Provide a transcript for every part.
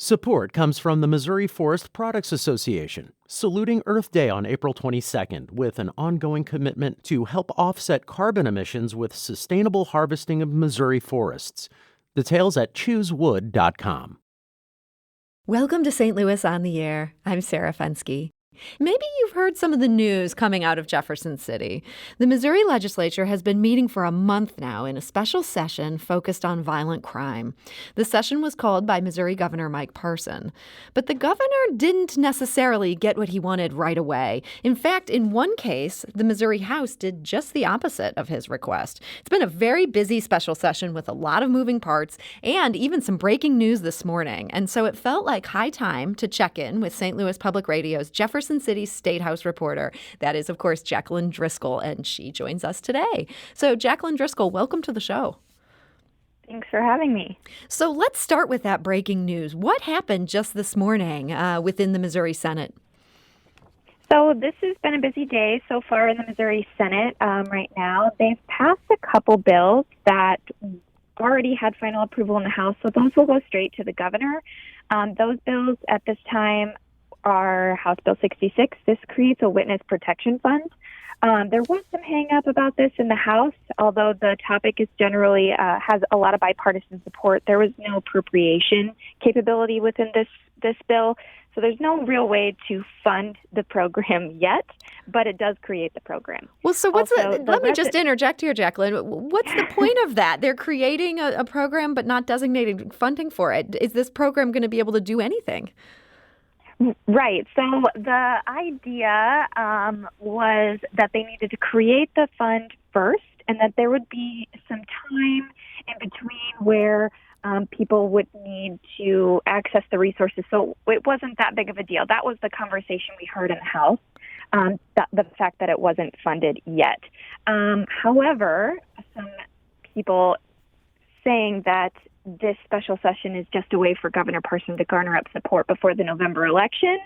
Support comes from the Missouri Forest Products Association, saluting Earth Day on April 22nd with an ongoing commitment to help offset carbon emissions with sustainable harvesting of Missouri forests. Details at choosewood.com. Welcome to St. Louis on the Air. I'm Sarah Fensky. Maybe you've heard some of the news coming out of Jefferson City. The Missouri legislature has been meeting for a month now in a special session focused on violent crime. The session was called by Missouri Governor Mike Parson. But the governor didn't necessarily get what he wanted right away. In fact, in one case, the Missouri House did just the opposite of his request. It's been a very busy special session with a lot of moving parts and even some breaking news this morning. And so it felt like high time to check in with St. Louis Public Radio's Jefferson City Statehouse reporter. That is, of course, Jaclyn Driscoll, and she joins us today. So, Jaclyn Driscoll, welcome to the show. Thanks for having me. So let's start with that breaking news. What happened just this morning within the Missouri Senate? So this has been a busy day so far in the Missouri Senate. Right now, they've passed a couple bills that already had final approval in the House, so those will go straight to the governor. Those bills at this time are House Bill 66. This creates a witness protection fund. There was some hang-up about this in the House, although the topic is generally has a lot of bipartisan support. There was no appropriation capability within this bill, so there's no real way to fund the program yet, but it does create the program. Well, so let me just interject here, Jaclyn. What's the point of that? They're creating a program but not designating funding for it. Is this program going to be able to do anything? Right. So the idea was that they needed to create the fund first and that there would be some time in between where people would need to access the resources. So it wasn't that big of a deal. That was the conversation we heard in the House, the fact that it wasn't funded yet. However, some people saying that this special session is just a way for Governor Parson to garner up support before the November election,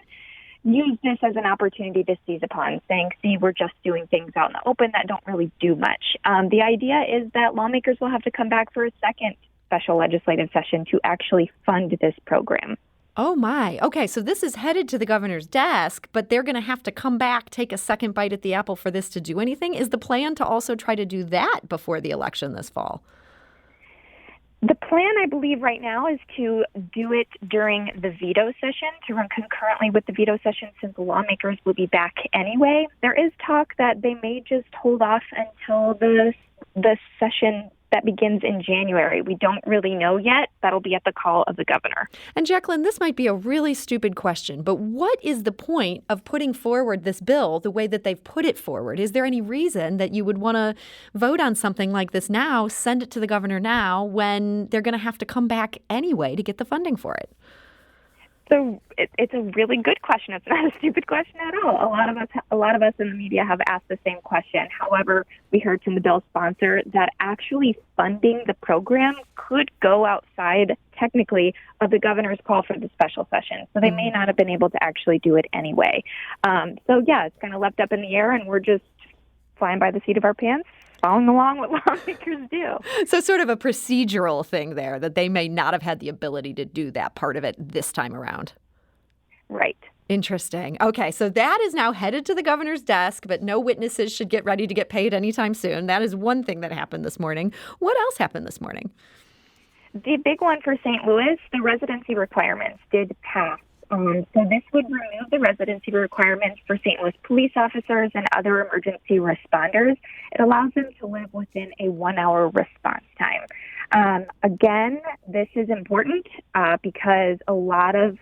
use this as an opportunity to seize upon, saying, see, we're just doing things out in the open that don't really do much. The idea is that lawmakers will have to come back for a second special legislative session to actually fund this program. Oh, my. Okay, so this is headed to the governor's desk, but they're going to have to come back, take a second bite at the apple for this to do anything. Is the plan to also try to do that before the election this fall? The plan, I believe, right now is to do it during the veto session, to run concurrently with the veto session since the lawmakers will be back anyway. There is talk that they may just hold off until the session that begins in January. We don't really know yet. That'll be at the call of the governor. And Jaclyn, this might be a really stupid question, but what is the point of putting forward this bill the way that they've put it forward? Is there any reason that you would want to vote on something like this now, send it to the governor now, when they're going to have to come back anyway to get the funding for it? So it's a really good question. It's not a stupid question at all. A lot of us in the media have asked the same question. However, we heard from the bill sponsor that actually funding the program could go outside, technically, of the governor's call for the special session. So they may not have been able to actually do it anyway. It's kind of left up in the air, and we're just flying by the seat of our pants, following along what lawmakers do. So sort of a procedural thing there, that they may not have had the ability to do that part of it this time around. Right. Interesting. Okay, so that is now headed to the governor's desk, but no witnesses should get ready to get paid anytime soon. That is one thing that happened this morning. What else happened this morning? The big one for St. Louis, the residency requirements did pass. So this would remove the residency requirements for St. Louis police officers and other emergency responders. It allows them to live within a 1-hour response time. Again, this is important because a lot of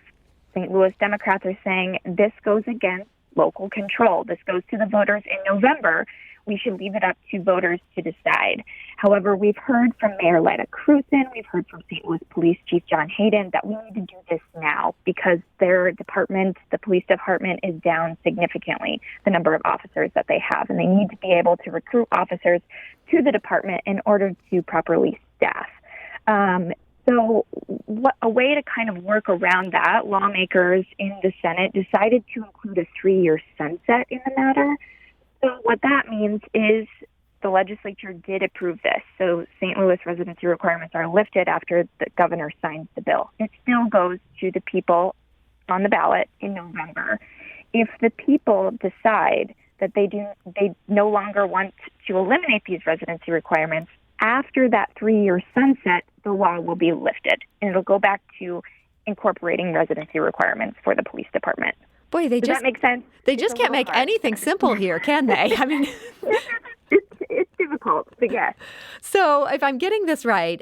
St. Louis Democrats are saying this goes against local control. This goes to the voters in November. We should leave it up to voters to decide. However, we've heard from Mayor Lida Cruzan, we've heard from St. Louis Police Chief John Hayden that we need to do this now because their department, the police department, is down significantly, the number of officers that they have, and they need to be able to recruit officers to the department in order to properly staff. A way to kind of work around that, lawmakers in the Senate decided to include a 3-year sunset in the matter. So what that means is the legislature did approve this. So St. Louis residency requirements are lifted after the governor signs the bill. It still goes to the people on the ballot in November. If the people decide that they no longer want to eliminate these residency requirements, after that 3-year sunset, the law will be lifted, and it'll go back to incorporating residency requirements for the police department. Boy, Does that make sense? They just can't make anything simple here, can they? I mean, it's difficult to get. So if I'm getting this right,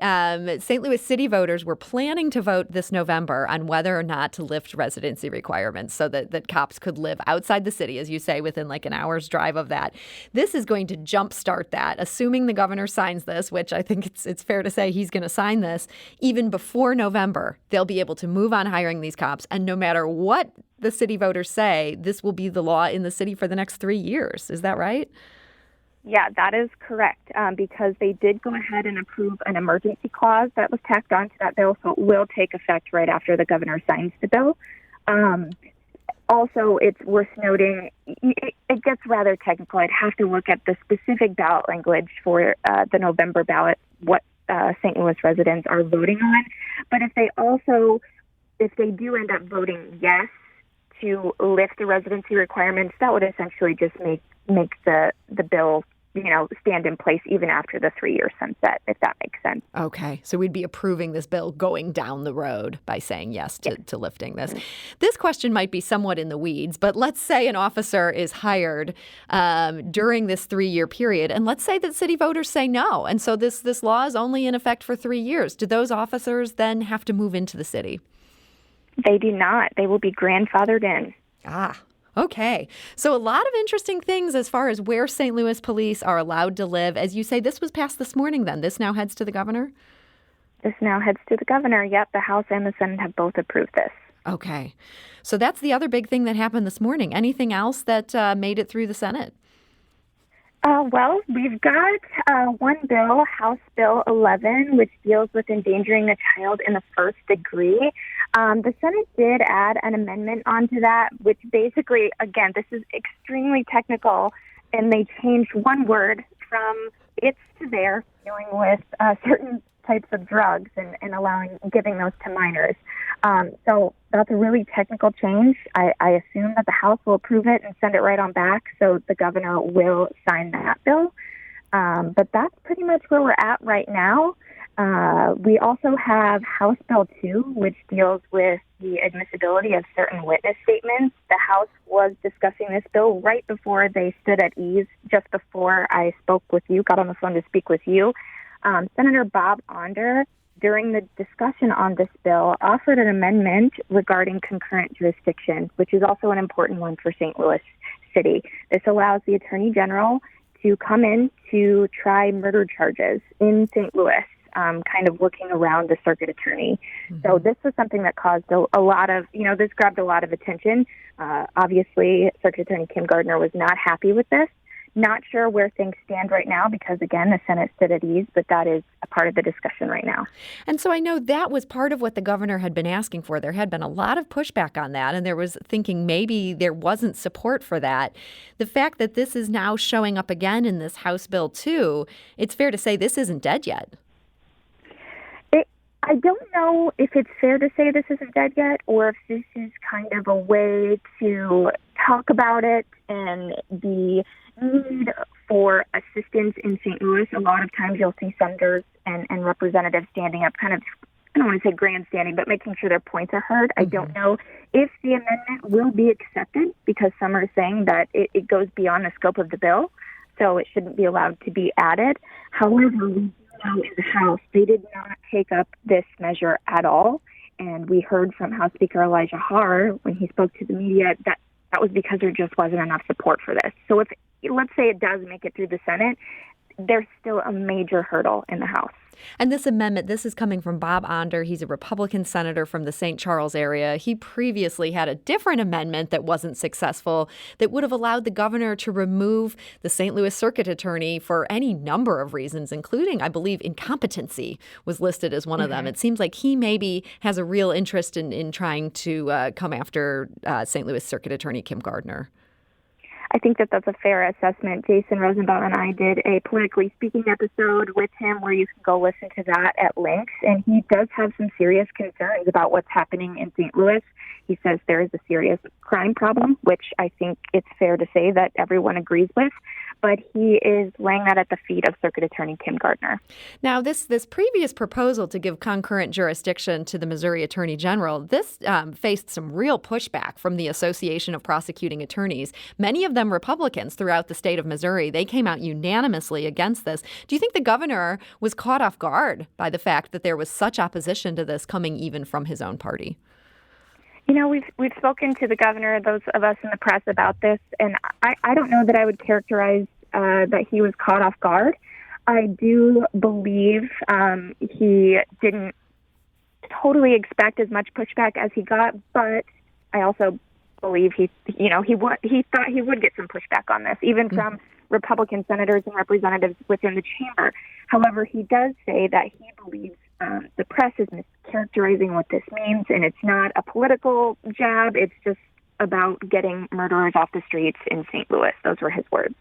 St. Louis city voters were planning to vote this November on whether or not to lift residency requirements so that cops could live outside the city, as you say, within like an hour's drive of that. This is going to jumpstart that, assuming the governor signs this, which I think it's fair to say he's going to sign this. Even before November, they'll be able to move on hiring these cops. And no matter what the city voters say, this will be the law in the city for the next 3 years. Is that right? Yeah, that is correct, because they did go ahead and approve an emergency clause that was tacked onto that bill, so it will take effect right after the governor signs the bill. Also, it's worth noting, it gets rather technical. I'd have to look at the specific ballot language for the November ballot, what St. Louis residents are voting on. But if they do end up voting yes to lift the residency requirements, that would essentially just make the bill, stand in place even after the 3-year sunset, if that makes sense. Okay. So we'd be approving this bill going down the road by saying yes to lifting this. This question might be somewhat in the weeds, but let's say an officer is hired during this 3-year period, and let's say that city voters say no. And so this law is only in effect for 3 years. Do those officers then have to move into the city? They do not. They will be grandfathered in. Okay. So a lot of interesting things as far as where St. Louis police are allowed to live. As you say, this was passed this morning then. This now heads to the governor? This now heads to the governor. Yep, the House and the Senate have both approved this. Okay. So that's the other big thing that happened this morning. Anything else that made it through the Senate? Well, we've got one bill, House Bill 11, which deals with endangering a child in the first degree. The Senate did add an amendment onto that, which basically, again, this is extremely technical, and they changed one word from its to their, dealing with certain types of drugs and giving those to minors. So that's a really technical change. I assume that the House will approve it and send it right on back, so the governor will sign that bill. But that's pretty much where we're at right now. We also have House Bill 2, which deals with the admissibility of certain witness statements. The House was discussing this bill right before they stood at ease, just before I got on the phone to speak with you. Senator Bob Onder, during the discussion on this bill, offered an amendment regarding concurrent jurisdiction, which is also an important one for St. Louis City. This allows the Attorney General to come in to try murder charges in St. Louis, kind of working around the circuit attorney. Mm-hmm. So this was something that caused a lot of, this grabbed a lot of attention. Obviously, Circuit Attorney Kim Gardner was not happy with this. Not sure where things stand right now because, again, the Senate stood at ease, but that is a part of the discussion right now. And so I know that was part of what the governor had been asking for. There had been a lot of pushback on that, and there was thinking maybe there wasn't support for that. The fact that this is now showing up again in this House Bill 2, it's fair to say this isn't dead yet. I don't know if it's fair to say this isn't dead yet or if this is kind of a way to talk about it and the need for assistance in St. Louis. A lot of times you'll see senators and representatives standing up kind of, I don't want to say grandstanding, but making sure their points are heard. I don't know if the amendment will be accepted because some are saying that it goes beyond the scope of the bill, so it shouldn't be allowed to be added. However, we in the House, they did not take up this measure at all. And we heard from House Speaker Elijah Haar when he spoke to the media that was because there just wasn't enough support for this. So if, let's say it does make it through the Senate, there's still a major hurdle in the House. And this amendment, this is coming from Bob Onder. He's a Republican senator from the St. Charles area. He previously had a different amendment that wasn't successful that would have allowed the governor to remove the St. Louis circuit attorney for any number of reasons, including, I believe, incompetency was listed as one of them. It seems like he maybe has a real interest in trying to come after St. Louis circuit attorney Kim Gardner. I think that that's a fair assessment. Jason Rosenbaum and I did a politically speaking episode with him where you can go listen to that at length. And he does have some serious concerns about what's happening in St. Louis. He says there is a serious crime problem, which I think it's fair to say that everyone agrees with. But he is laying that at the feet of Circuit Attorney Kim Gardner. Now, this previous proposal to give concurrent jurisdiction to the Missouri Attorney General, this faced some real pushback from the Association of Prosecuting Attorneys, many of them Republicans throughout the state of Missouri. They came out unanimously against this. Do you think the governor was caught off guard by the fact that there was such opposition to this coming even from his own party? You know, we've spoken to the governor, those of us in the press, about this, and I don't know that I would characterize that he was caught off guard. I do believe he didn't totally expect as much pushback as he got, but I also believe he thought he would get some pushback on this, even from Republican senators and representatives within the chamber. However, he does say that he believes the press is mischaracterizing what this means, and it's not a political jab. It's just about getting murderers off the streets in St. Louis. Those were his words.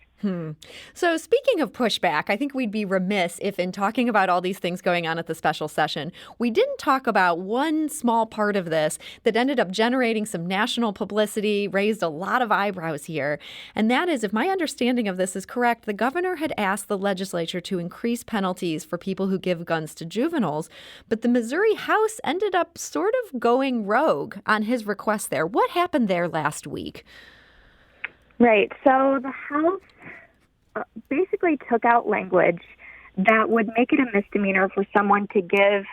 So speaking of pushback, I think we'd be remiss if in talking about all these things going on at the special session, we didn't talk about one small part of this that ended up generating some national publicity, raised a lot of eyebrows here. And that is, if my understanding of this is correct, the governor had asked the legislature to increase penalties for people who give guns to juveniles. But the Missouri House ended up sort of going rogue on his request there. What happened there last week? Right. So the House basically took out language that would make it a misdemeanor for someone to give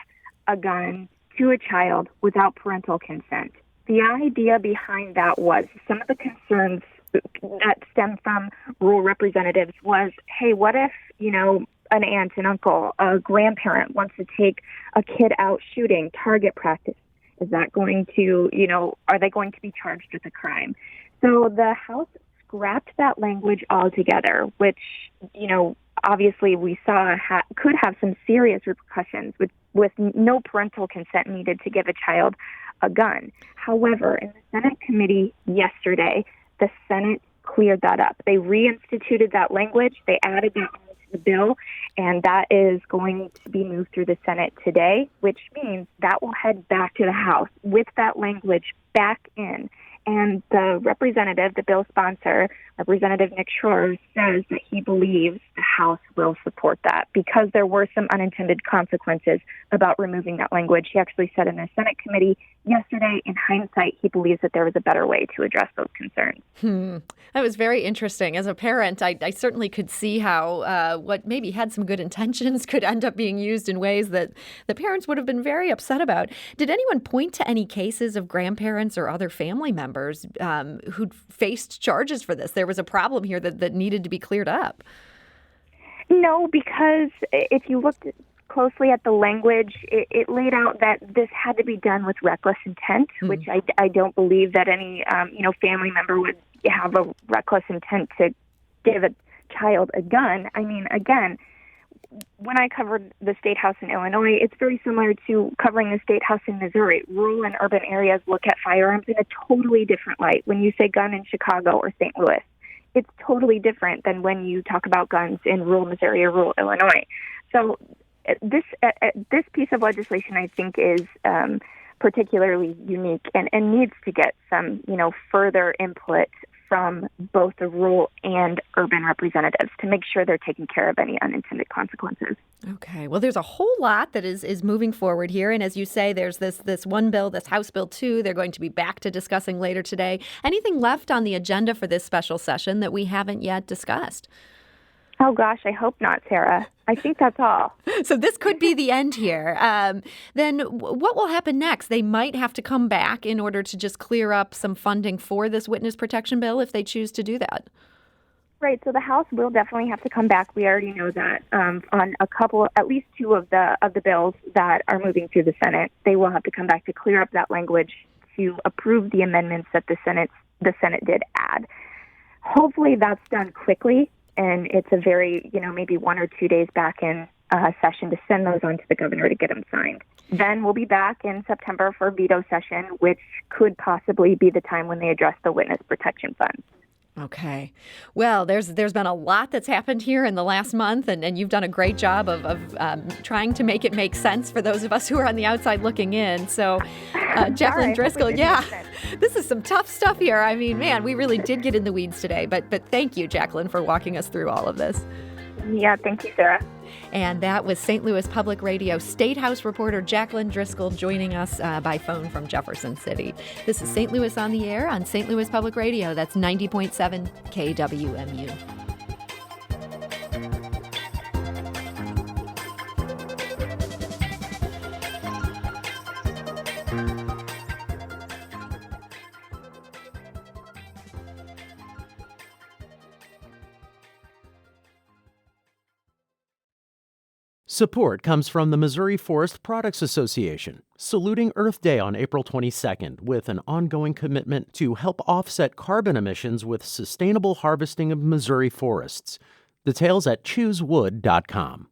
a gun to a child without parental consent. The idea behind that was some of the concerns that stemmed from rural representatives was, hey, what if, an aunt, an uncle, a grandparent wants to take a kid out shooting, target practice? Is that going to, are they going to be charged with a crime? So the House scrapped that language altogether, which, obviously we saw could have some serious repercussions with no parental consent needed to give a child a gun. However, in the Senate committee yesterday, the Senate cleared that up. They reinstituted that language. They added that onto the bill, and that is going to be moved through the Senate today, which means that will head back to the House with that language back in. And the representative, the bill sponsor, Representative Nick Schroer, says that he believes the House will support that because there were some unintended consequences about removing that language. He actually said in the Senate committee yesterday, in hindsight, he believes that there was a better way to address those concerns. That was very interesting. As a parent, I certainly could see how what maybe had some good intentions could end up being used in ways that the parents would have been very upset about. Did anyone point to any cases of grandparents or other family members who'd faced charges for this? There was a problem here that needed to be cleared up. No, because if you looked closely at the language, it laid out that this had to be done with reckless intent, which I don't believe that any family member would have a reckless intent to give a child a gun. I mean, again, when I covered the Statehouse in Illinois, it's very similar to covering the Statehouse in Missouri. Rural and urban areas look at firearms in a totally different light. When you say gun in Chicago or St. Louis, it's totally different than when you talk about guns in rural Missouri or rural Illinois. So this piece of legislation, I think, is particularly unique and needs to get some, further input from both the rural and urban representatives to make sure they're taking care of any unintended consequences. Okay. Well, there's a whole lot that is moving forward here. And as you say, there's this one bill, this House Bill 2, they're going to be back to discussing later today. Anything left on the agenda for this special session that we haven't yet discussed? Oh, gosh, I hope not, Sarah. I think that's all. So this could be the end here. Then what will happen next? They might have to come back in order to just clear up some funding for this witness protection bill if they choose to do that. Right. So the House will definitely have to come back. We already know that on at least two of the bills that are moving through the Senate. They will have to come back to clear up that language to approve the amendments that the Senate did add. Hopefully that's done quickly. And it's a very, maybe 1 or 2 days back in session to send those on to the governor to get them signed. Then we'll be back in September for veto session, which could possibly be the time when they address the witness protection funds. Okay. Well, there's been a lot that's happened here in the last month, and you've done a great job of trying to make it make sense for those of us who are on the outside looking in. So, Jaclyn Driscoll, this is some tough stuff here. I mean, man, we really did get in the weeds today. But thank you, Jaclyn, for walking us through all of this. Yeah, thank you, Sarah. And that was St. Louis Public Radio Statehouse reporter Jaclyn Driscoll joining us by phone from Jefferson City. This is St. Louis on the Air on St. Louis Public Radio. That's 90.7 KWMU. Support comes from the Missouri Forest Products Association, saluting Earth Day on April 22nd with an ongoing commitment to help offset carbon emissions with sustainable harvesting of Missouri forests. Details at choosewood.com.